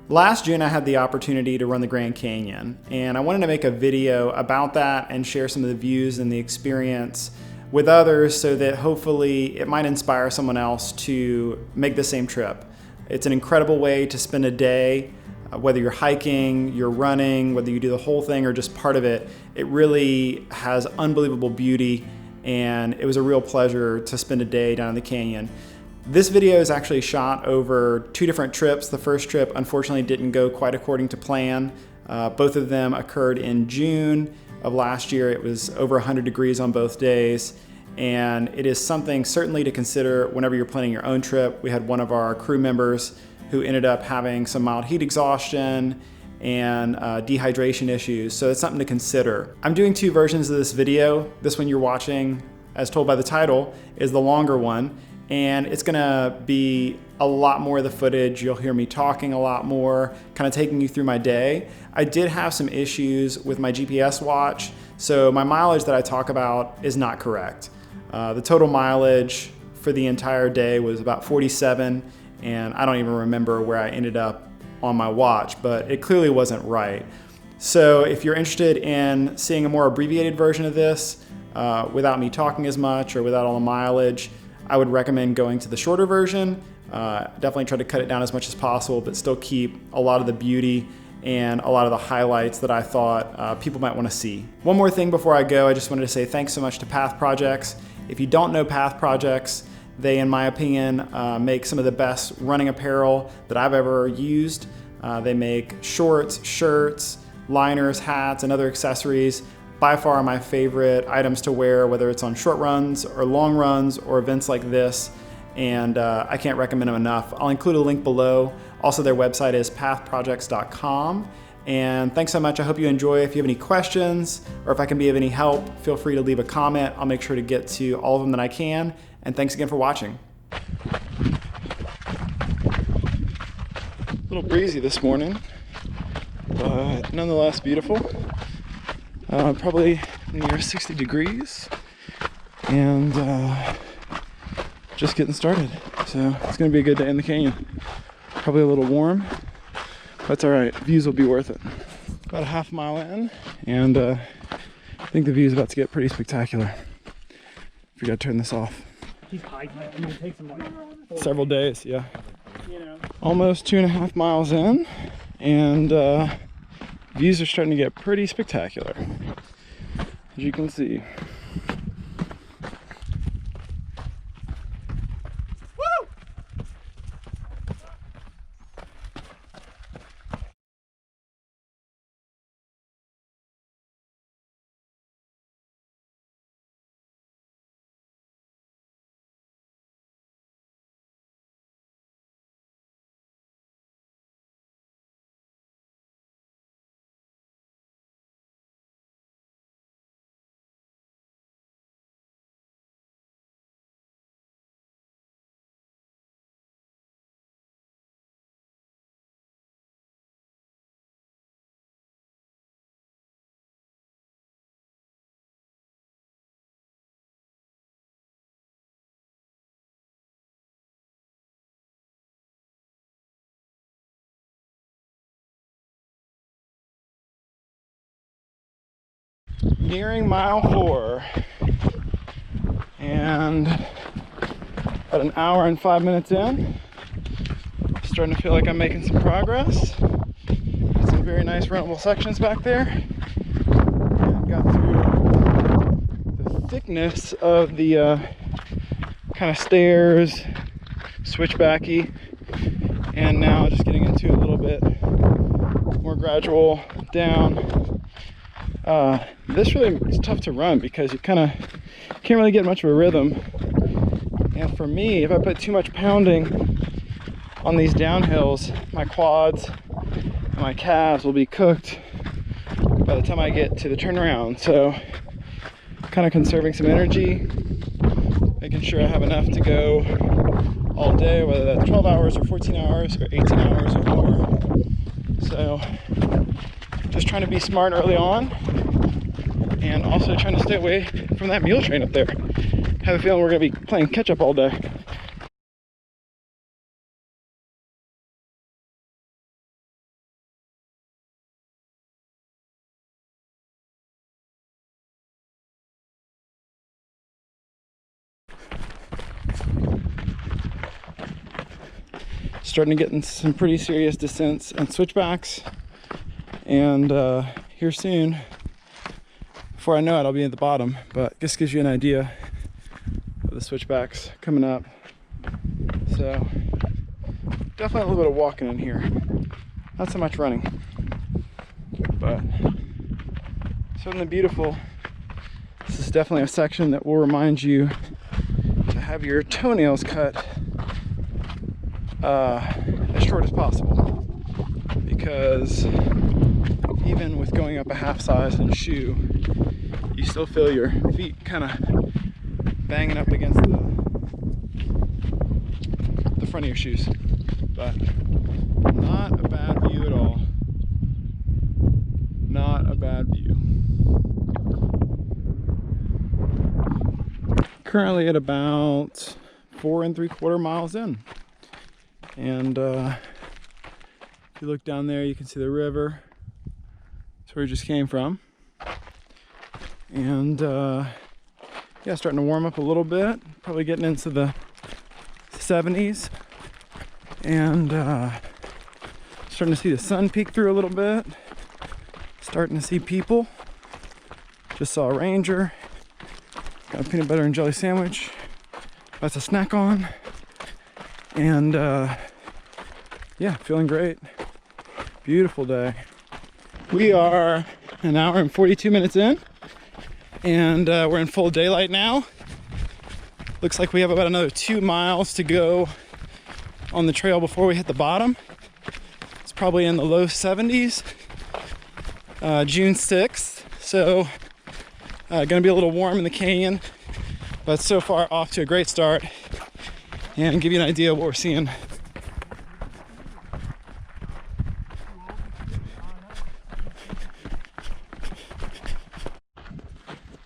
Last June I had the opportunity to run the Grand Canyon, and I wanted to make a video about that and share some of the views and the experience with others so that hopefully it might inspire someone else to make the same trip. It's an incredible way to spend a day, whether you're hiking, you're running, whether you do the whole thing or just part of it. It really has unbelievable beauty, and it was a real pleasure to spend a day down in the canyon. This video is actually shot over 2 different trips. The first trip unfortunately didn't go quite according to plan. Both of them occurred in June of last year. It was over 100 degrees on both days, and it is something certainly to consider whenever you're planning your own trip. We had one of our crew members who ended up having some mild heat exhaustion and dehydration issues, so it's something to consider. I'm doing 2 versions of this video. This one you're watching, as told by the title, is the longer one, and it's gonna be a lot more of the footage. You'll hear me talking a lot more, kind of taking you through my day. I did have some issues with my GPS watch, so my mileage that I talk about is not correct. The total mileage for the entire day was about 47, and I don't even remember where I ended up on my watch, but it clearly wasn't right. So if you're interested in seeing a more abbreviated version of this, without me talking as much or without all the mileage, I would recommend going to the shorter version. Definitely try to cut it down as much as possible, but still keep a lot of the beauty and a lot of the highlights that I thought people might want to see. One more thing before I go, I just wanted to say thanks so much to Path Projects. If you don't know Path Projects, they, in my opinion, make some of the best running apparel that I've ever used. They make shorts, shirts, liners, hats, and other accessories. By far my favorite items to wear, whether it's on short runs or long runs or events like this, and I can't recommend them enough. I'll include a link below. Also, their website is pathprojects.com. And thanks so much. I hope you enjoy. If you have any questions or if I can be of any help, feel free to leave a comment. I'll make sure to get to all of them that I can. And thanks again for watching. A little breezy this morning, but nonetheless beautiful. Probably near 60 degrees, and just getting started. So it's going to be a good day in the canyon. Probably a little warm, but it's all right. Views will be worth it. About a half mile in, and I think the view is about to get pretty spectacular. If we got to turn this off. Keep hiking. I mean, it takes them like Several days, yeah. you know. Almost 2.5 miles in, and views are starting to get pretty spectacular, as you can see. Woo! Nearing mile 4, and about an hour and 5 minutes in, starting to feel like I'm making some progress. Got some very nice runnable sections back there, and got through the thickness of the kind of stairs, switchbacky, and now just getting into a little bit more gradual down. This really is tough to run because you kind of can't really get much of a rhythm. And for me, if I put too much pounding on these downhills, my quads and my calves will be cooked by the time I get to the turnaround. So kind of conserving some energy, making sure I have enough to go all day, whether that's 12 hours or 14 hours or 18 hours or more. So just trying to be smart early on, and also trying to stay away from that mule train up there. I have a feeling we're going to be playing catch up all day. starting to get in some pretty serious descents and switchbacks. And here soon, before I know it, I'll be at the bottom. But this gives you an idea of the switchbacks coming up. So definitely a little bit of walking in here. Not so much running, but certainly beautiful. This is definitely a section that will remind you to have your toenails cut as short as possible, because even with going up a half size in shoe, you still feel your feet kind of banging up against the front of your shoes. But not a bad view at all. Not a bad view. Currently at about 4 3/4 miles in. And if you look down there, you can see the river. That's where we just came from. And yeah, starting to warm up a little bit. Probably getting into the 70s. And starting to see the sun peek through a little bit. Starting to see people. Just saw a ranger. Got a peanut butter and jelly sandwich. That's a snack on. And yeah, feeling great. Beautiful day. We are an hour and 42 minutes in, and we're in full daylight now. Looks like we have about another 2 miles to go on the trail before we hit the bottom. It's probably in the low 70s. June 6th, so gonna be a little warm in the canyon, but so far off to a great start. And give you an idea of what we're seeing.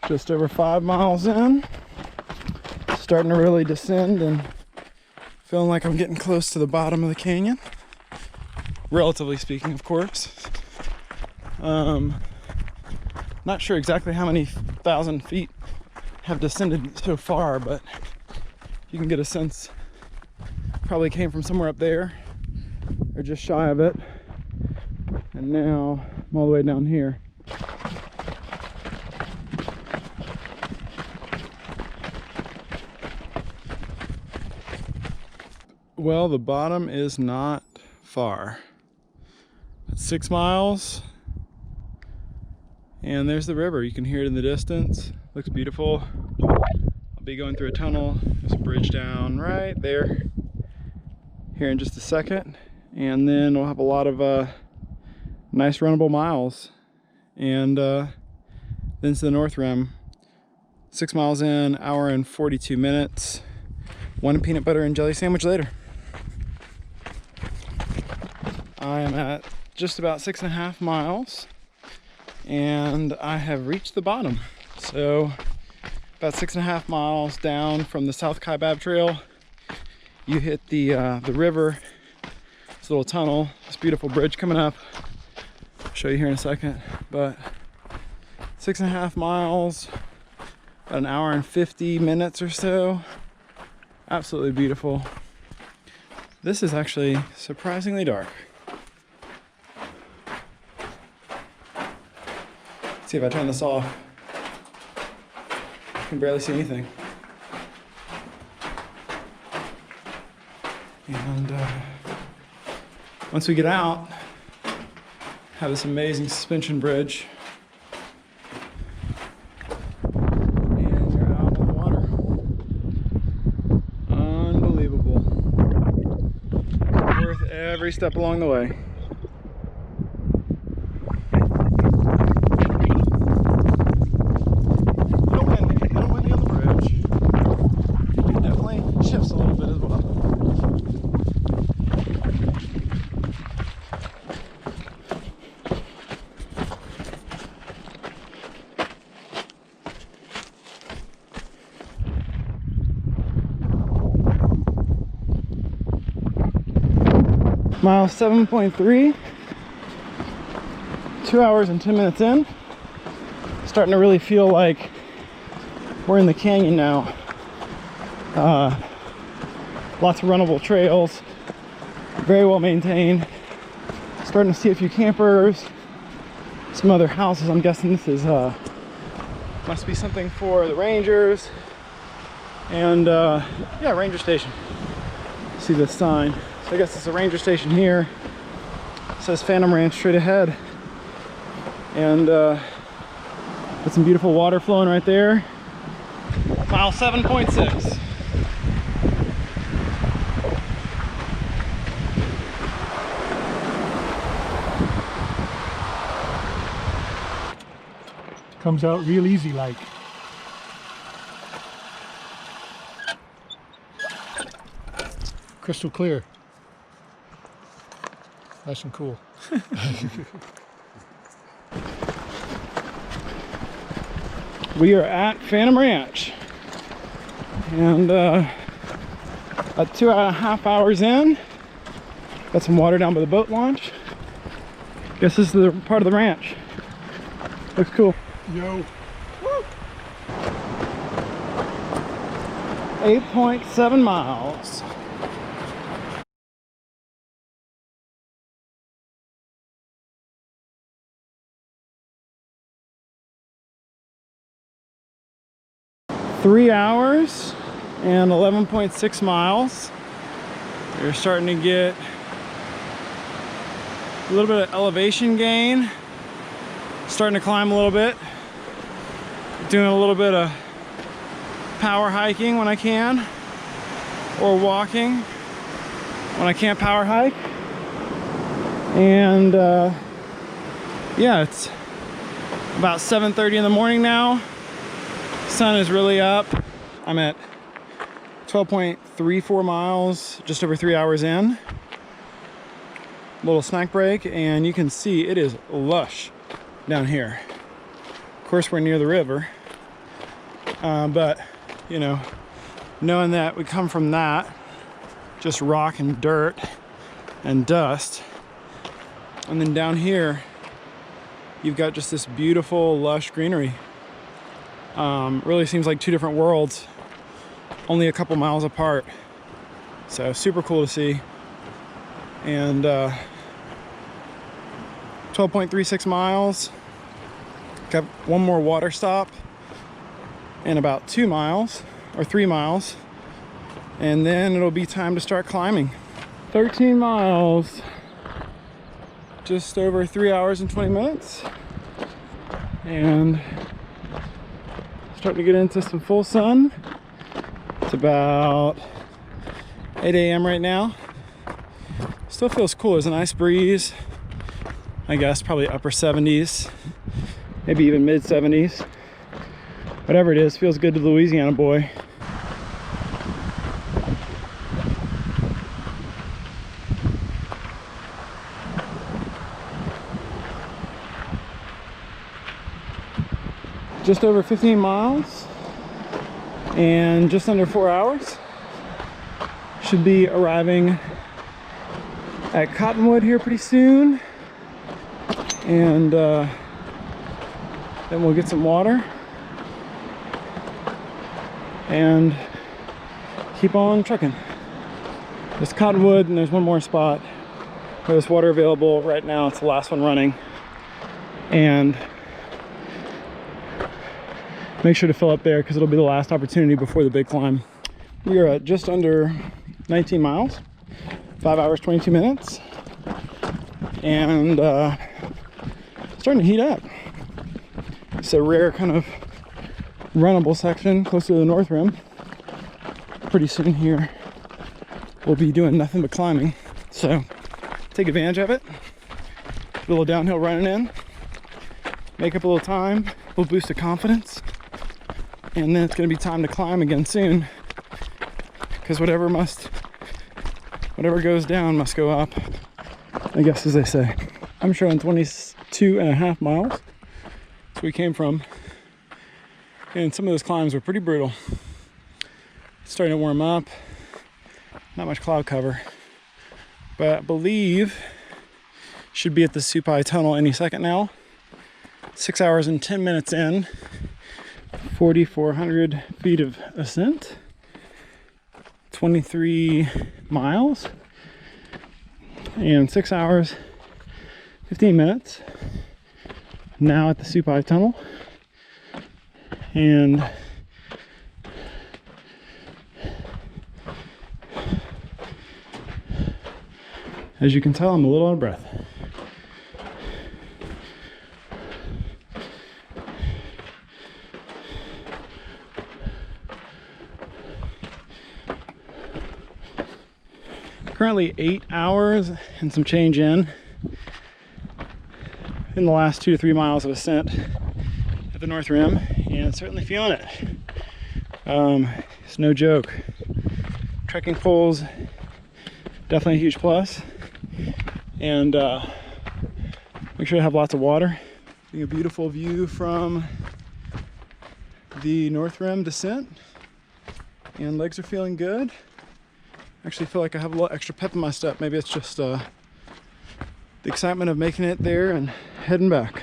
Just over 5 miles in, starting to really descend and feeling like I'm getting close to the bottom of the canyon. Relatively speaking, of course. Not sure exactly how many thousand feet have descended so far, but you can get a sense. Probably came from somewhere up there or just shy of it, and now I'm all the way down here. Well, the bottom is not far. It's 6 miles, and there's the river. You can hear it in the distance. Looks beautiful. I'll be going through a tunnel. There's a bridge down right there here in just a second, and then we'll have a lot of nice runnable miles, and then to the north rim. 6 miles in, hour and 42 minutes. One peanut butter and jelly sandwich later. I am at just about 6.5 miles, and I have reached the bottom. So about 6.5 miles down from the South Kaibab trail, you hit the river. This little tunnel, this beautiful bridge coming up. I'll show you here in a second. But 6.5 miles, about an hour and 50 minutes or so. Absolutely beautiful. This is actually surprisingly dark. Let's see if I turn this off. I can barely see anything. And once we get out, have this amazing suspension bridge, and you're out on the water. Unbelievable. Worth every step along the way. Little windy on the bridge. It definitely shifts a little bit as well. Mile 7.3, 2 hours and 10 minutes in. Starting to really feel like we're in the canyon now. Lots of runnable trails, Very well maintained. Starting to see a few campers, some other houses. I'm guessing this is must be something for the rangers. And yeah, ranger station. See this sign. So I guess it's a ranger station here. It says Phantom Ranch straight ahead. And got some beautiful water flowing right there. Mile 7.6. Comes out real easy like. Crystal clear. Nice and cool. We are at Phantom Ranch. And about 2.5 hours in. Got some water down by the boat launch. Guess this is the part of the ranch. Looks cool. Yo. 8.7 miles. Three hours and 11.6 miles. You're starting to get a little bit of elevation gain. Starting to climb a little bit. Doing a little bit of power hiking when I can, or walking when I can't power hike. And yeah, it's about 7:30 in the morning now. Sun is really up. I'm at 12.34 miles, just over 3 hours in. Little snack break, and you can see it is lush down here. Of course, we're near the river, but you know, knowing that we come from that, just rock and dirt and dust, and then down here you've got just this beautiful lush greenery. Really seems like two different worlds, only a couple miles apart. So super cool to see. And 12.36 miles. Got one more water stop in about 2 miles or 3 miles, and then it'll be time to start climbing. 13 miles, just over 3 hours and 20 minutes, and starting to get into some full sun. It's about 8 a.m. right now. Still feels cool. There's a nice breeze. I guess probably upper 70s, maybe even mid 70s. Whatever it is, feels good to the Louisiana boy. Just over 15 miles and just under 4 hours. Should be arriving at Cottonwood here pretty soon, and then we'll get some water and keep on trucking. There's Cottonwood, and there's one more spot where there's water available right now. It's the last one running, and make sure to fill up there because it'll be the last opportunity before the big climb. We are at just under 19 miles, 5 hours 22 minutes, and starting to heat up. It's a rare kind of runnable section close to the north rim. Pretty soon here we'll be doing nothing but climbing, so take advantage of it. A little downhill running in, make up a little time, a little boost of confidence, and then it's going to be time to climb again soon, because whatever goes down must go up, I guess, as they say. I'm showing 22.5 miles. That's where we came from, and some of those climbs were pretty brutal. It's starting to warm up. Not much cloud cover, but I believe should be at the Supai Tunnel any second now. 6 hours and 10 minutes in, 4,400 feet of ascent, 23 miles. And 6 hours, 15 minutes. Now at the Supai Tunnel. And as you can tell, I'm a little out of breath. Currently 8 hours and some change in the last 2 to 3 miles of ascent at the North Rim, and certainly feeling it. It's no joke. Trekking poles, definitely a huge plus. And make sure to have lots of water. Getting a beautiful view from the North Rim descent, and legs are feeling good. Actually feel like I have a little extra pep in my step. Maybe it's just the excitement of making it there and heading back.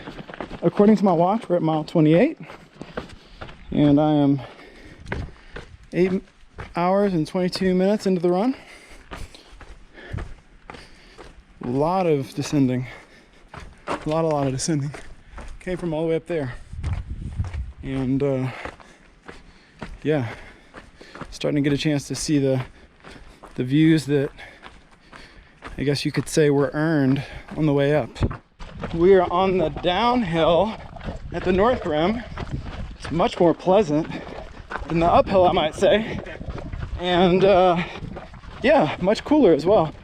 According to my watch, we're at mile 28, and I am 8 hours and 22 minutes into the run. A lot of descending. A lot of descending. Came from all the way up there. And yeah, starting to get a chance to see the views that I guess you could say were earned on the way up. We are on the downhill at the North Rim. It's much more pleasant than the uphill, I might say. And yeah, much cooler as well.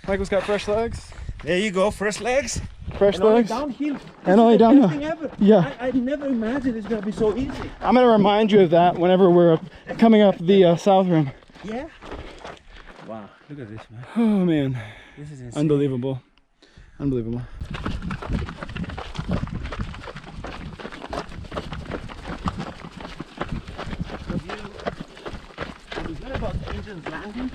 Michael's got fresh legs. There you go, fresh legs. Fresh and legs. Only downhill. And only downhill. Thing ever. Yeah. I never imagined it's gonna be so easy. I'm gonna remind you of that whenever we're coming up the South Rim. Yeah. Wow, look at this, man. Oh man, This is insane. unbelievable, unbelievable. Have you heard about engines landing?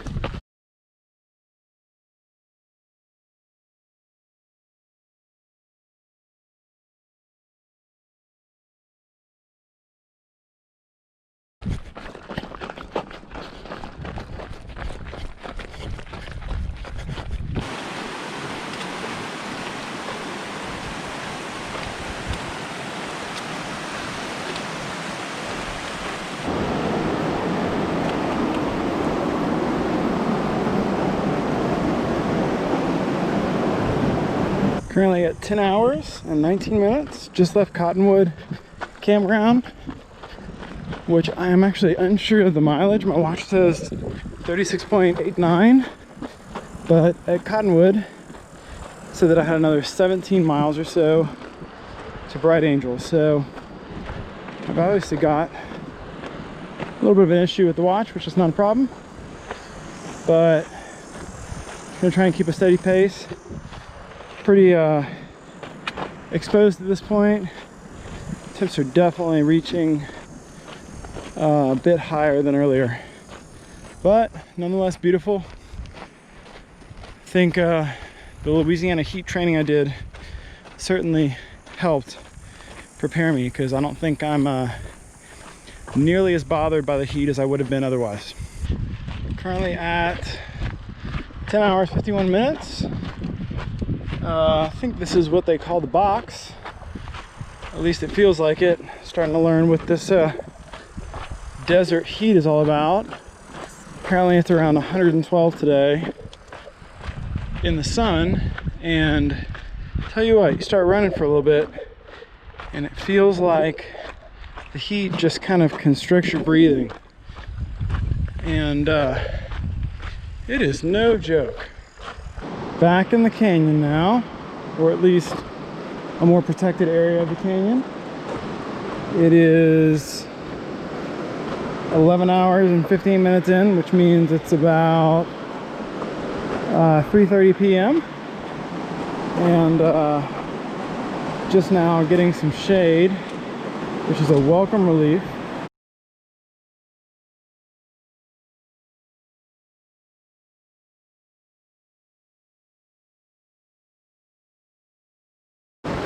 Currently at 10 hours and 19 minutes. Just left Cottonwood Campground, which I am actually unsure of the mileage. My watch says 36.89, but at Cottonwood said that I had another 17 miles or so to Bright Angel. So I've obviously got a little bit of an issue with the watch, which is not a problem, but I'm gonna try and keep a steady pace. Pretty exposed at this point. Temps are definitely reaching a bit higher than earlier, but nonetheless beautiful. I think the Louisiana heat training I did certainly helped prepare me, because I don't think I'm nearly as bothered by the heat as I would have been otherwise. Currently at 10 hours 51 minutes. I think this is what they call the box. At least it feels like it. Starting to learn what this desert heat is all about. Apparently it's around 112 today in the sun, and tell you what, you start running for a little bit and it feels like the heat just kind of constricts your breathing, and it is no joke. Back in the canyon now, or at least a more protected area of the canyon. It is 11 hours and 15 minutes in, which means it's about 3:30 p.m. and just now getting some shade, which is a welcome relief.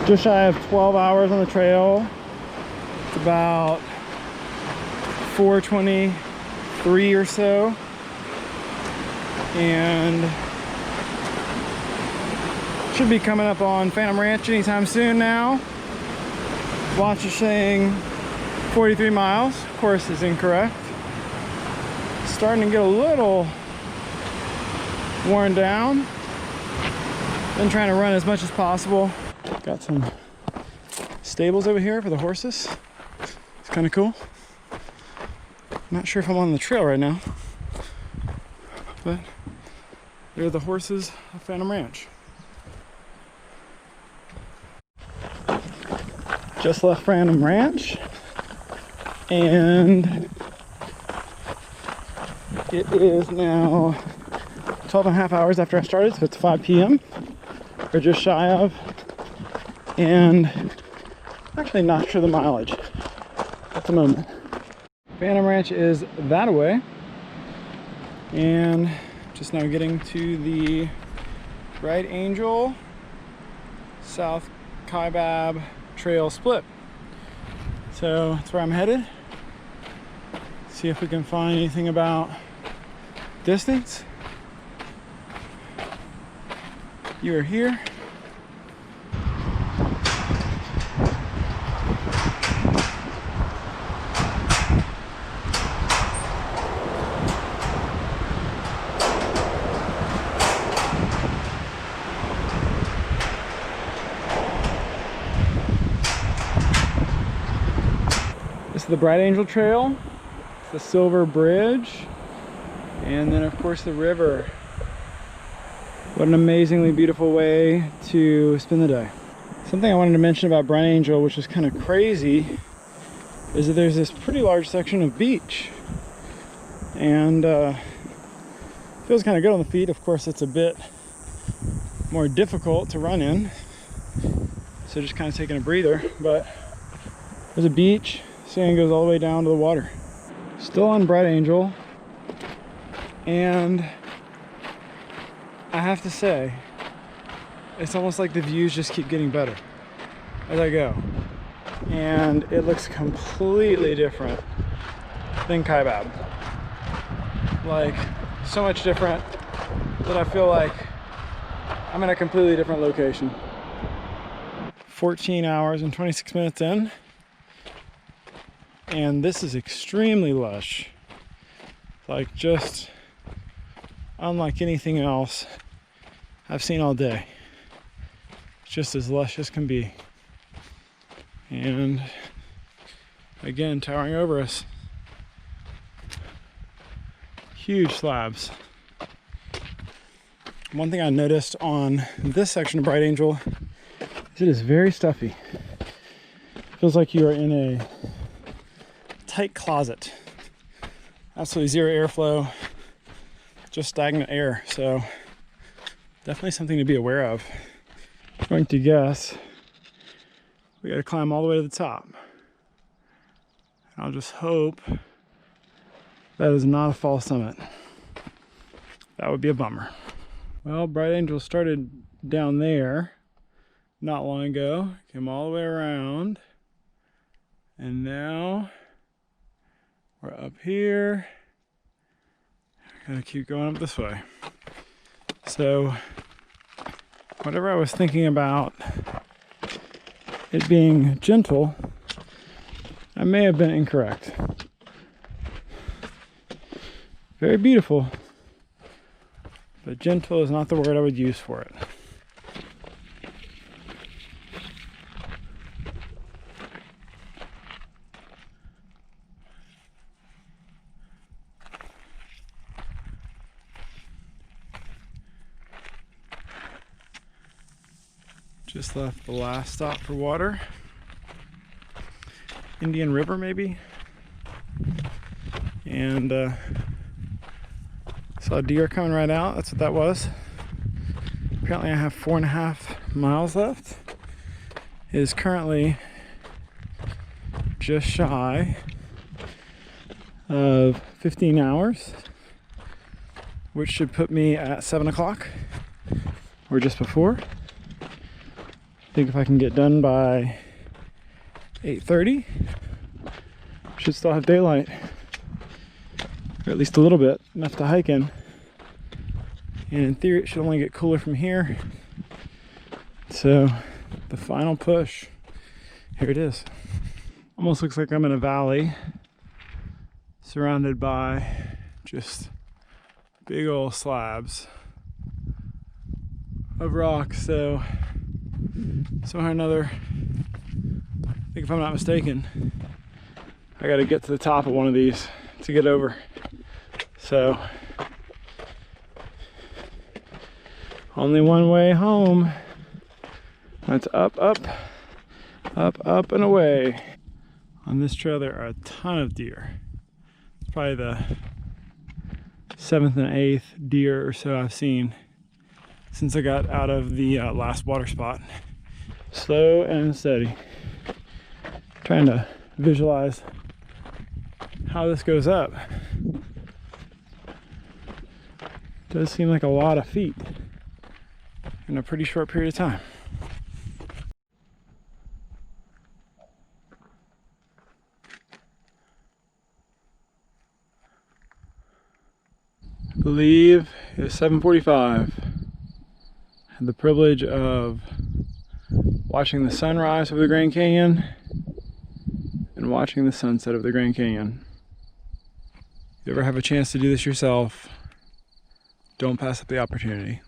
Just shy of 12 hours on the trail. It's about 4:23 or so. And should be coming up on Phantom Ranch anytime soon now. Watch is saying 43 miles. Of course, is incorrect. Starting to get a little worn down. Been trying to run as much as possible. Got some stables over here for the horses. It's kind of cool. Not sure if I'm on the trail right now, but they're the horses of Phantom Ranch. Just left Phantom Ranch, and it is now 12 and a half hours after I started, so it's 5 p.m. or just shy of, and actually not sure the mileage at the moment. Phantom Ranch is that away, and just now getting to the Bright Angel South Kaibab trail split. So that's where I'm headed. See if we can find anything about distance. You are here. This is the Bright Angel Trail, it's the Silver Bridge, and then of course the river. What an amazingly beautiful way to spend the day. Something I wanted to mention about Bright Angel, which is kind of crazy, is that there's this pretty large section of beach, and feels kind of good on the feet. Of course, it's a bit more difficult to run in, so just kind of taking a breather. But there's a beach, sand goes all the way down to the water. Still on Bright Angel, and I have to say, it's almost like the views just keep getting better as I go. And it looks completely different than Kaibab. Like, so much different that I feel like I'm in a completely different location. 14 hours and 26 minutes in. And this is extremely lush. Like, just unlike anything else I've seen all day. It's just as lush as can be. And again, towering over us. Huge slabs. One thing I noticed on this section of Bright Angel is it is very stuffy. Feels like you are in a tight closet. Absolutely zero airflow. Just stagnant air, so definitely something to be aware of. I'm going to guess we got to climb all the way to the top. I'll just hope that is not a false summit. That would be a bummer. Well, Bright Angel started down there not long ago, came all the way around, and now we're up here. Gotta keep going up this way. So whatever I was thinking about it being gentle, I may have been incorrect. Very beautiful, but gentle is not the word I would use for it. Just left the last stop for water. Indian River, maybe. And saw a deer coming right out. That's what that was. Apparently I have 4.5 miles left. It is currently just shy of 15 hours, which should put me at 7 o'clock or just before. I think if I can get done by 8:30, should still have daylight, or at least a little bit, enough to hike in. And in theory, it should only get cooler from here. So the final push, here it is. Almost looks like I'm in a valley surrounded by just big old slabs of rock. So somehow or another, I think if I'm not mistaken, I got to get to the top of one of these to get over. So only one way home. That's up, up, up, up and away. On this trail there are a ton of deer. It's probably the 7th and 8th deer or so I've seen since I got out of the last water spot. Slow and steady. Trying to visualize how this goes up. Does seem like a lot of feet in a pretty short period of time. I believe it's 7:45. Had the privilege of watching the sunrise over the Grand Canyon and watching the sunset of the Grand Canyon. If you ever have a chance to do this yourself, don't pass up the opportunity.